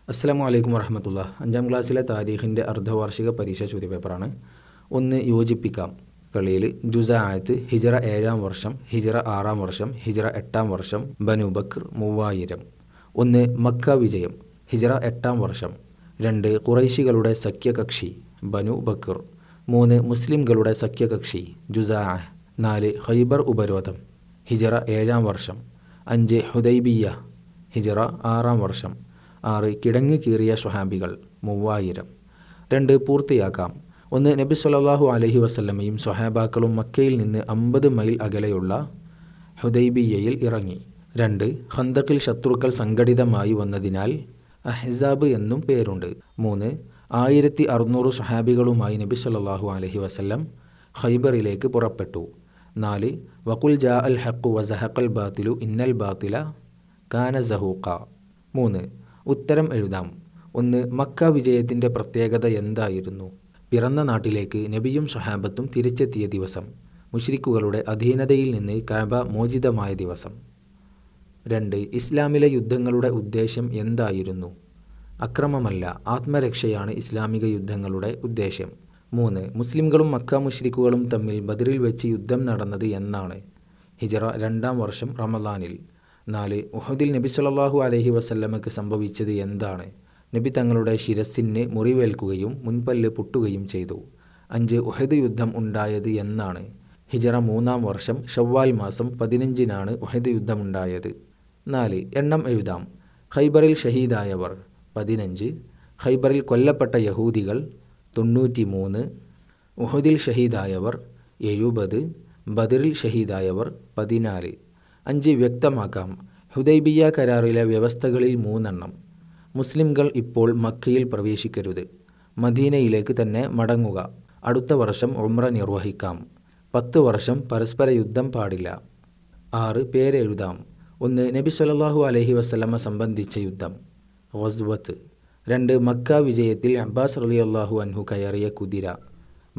അസ്സലാമു അലൈക്കും വറഹ്മത്തുള്ളാഹി. 5ാം ക്ലാസ്സിലെ താരീഖിൻ്റെ അർദ്ധവാർഷിക പരീക്ഷ ചോദ്യപേപ്പറാണ്. 1. യോജിപ്പിക്കാം. കളിയിൽ ജുസാഅത്ത് ഹിജ്റ 7-ാം വർഷം, ഹിജ്റ 6-ാം വർഷം, ഹിജ്റ 8-ാം വർഷം, ബനു ബക്കർ 3000. 1. മക്ക വിജയം ഹിജ്റ 8-ാം വർഷം. 2. ഖുറൈശികളുടെ സഖ്യകക്ഷി ബനു ബക്കർ. 3. മുസ്ലിംകളുടെ സഖ്യകക്ഷി ജുസാഅ. 4. ഖൈബർ ഉപരോധം ഹിജ്റ 7-ാം വർഷം. 5. ഹുദൈബിയ്യ ഹിജ്റ 6-ാം വർഷം. 6. കിടങ്ങ് കീറിയ സ്വഹാബികൾ 3000. 2. പൂർത്തിയാക്കാം. 1. നബി സ്വല്ലല്ലാഹു അലൈഹി വസല്ലമയും സ്വഹാബാക്കളും മക്കയിൽ നിന്ന് 50 മൈൽ അകലെയുള്ള ഹുദൈബിയ്യയിൽ ഇറങ്ങി. 2. ഖന്തക്കിൽ ശത്രുക്കൾ സംഘടിതമായി വന്നതിനാൽ അഹ്സാബ് എന്നും പേരുണ്ട്. 3. 1600 സ്വഹാബികളുമായി നബി സ്വല്ലല്ലാഹു അലൈഹി വസല്ലം ഖൈബറിലേക്ക് പുറപ്പെട്ടു. 4. വഖുൽ ജാ അൽ ഹഖ് വസഹഖൽ ബാത്തിലു ഇന്നൽ ബാത്തില കാന സഹൂഖ. 3. ഉത്തരം എഴുതാം. 1. മക്ക വിജയത്തിൻ്റെ പ്രത്യേകത എന്തായിരുന്നു? പിറന്ന നാട്ടിലേക്ക് നബിയും സ്വഹാബത്തും തിരിച്ചെത്തിയ ദിവസം. മുശ്രിക്കുകളുടെ അധീനതയിൽ നിന്ന് കഅബ മോചിതമായ ദിവസം. 2. ഇസ്ലാമിലെ യുദ്ധങ്ങളുടെ ഉദ്ദേശ്യം എന്തായിരുന്നു? അക്രമമല്ല, ആത്മരക്ഷയാണ് ഇസ്ലാമിക യുദ്ധങ്ങളുടെ ഉദ്ദേശ്യം. 3. മുസ്ലിംകളും മക്ക മുശ്രിക്കുകളും തമ്മിൽ ബദറിൽ വെച്ച് യുദ്ധം നടന്നത് എന്നാണ്? ഹിജ്റ 2-ാം വർഷം റമളാനിൽ. 4. ഉഹദിൽ നബി സ്വല്ലല്ലാഹു അലൈഹി വസല്ലമക്ക് സംഭവിച്ചത് എന്താണ്? നബി തങ്ങളുടെ ശിരസ്സിന് മുറിവേൽക്കുകയും മുൻപല്ല് പൊട്ടുകയും ചെയ്തു. 5. ഉഹദ് യുദ്ധം ഉണ്ടായത് എന്നാണ്? ഹിജ്റ 3-ാം വർഷം ഷവ്വാൽ മാസം 15-നാണ് ഉഹദ് യുദ്ധമുണ്ടായത്. 4. എണ്ണം എഴുതാം. ഖൈബറിൽ ഷഹീദായവർ 15. ഖൈബറിൽ കൊല്ലപ്പെട്ട യഹൂദികൾ 93. ഉഹദിൽ ഷഹീദായവർ 70. ബദറിൽ ഷഹീദായവർ 14. 5. വ്യക്തമാക്കാം. ഹുദൈബിയ്യ കരാറിലെ വ്യവസ്ഥകളിൽ 3 എണ്ണം. മുസ്ലിംകൾ ഇപ്പോൾ മക്കയിൽ പ്രവേശിക്കരുത്. മദീനയിലേക്ക് തന്നെ മടങ്ങുക. അടുത്ത വർഷം ഉംറ നിർവഹിക്കാം. 10 വർഷം പരസ്പര യുദ്ധം പാടില്ല. 6. പേരെഴുതാം. 1. നബി സ്വല്ലല്ലാഹു അലൈഹി വസല്ലമ സംബന്ധിച്ച യുദ്ധം ഗസ്വത്ത്. 2. മക്ക വിജയത്തിൽ അബ്ബാസ് റളിയല്ലാഹു അൻഹു കയറിയ കുതിര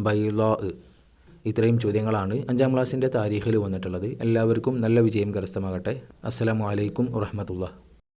ബൈളാ. ഇത്രയും ചോദ്യങ്ങളാണ് 5ാം ക്ലാസ്സിൻ്റെ താരീഖിൽ വന്നിട്ടുള്ളത്. എല്ലാവർക്കും നല്ല വിജയം കരസ്ഥമാകട്ടെ. അസ്സലാമു അലൈക്കും വറഹ്മത്തുള്ളാഹി.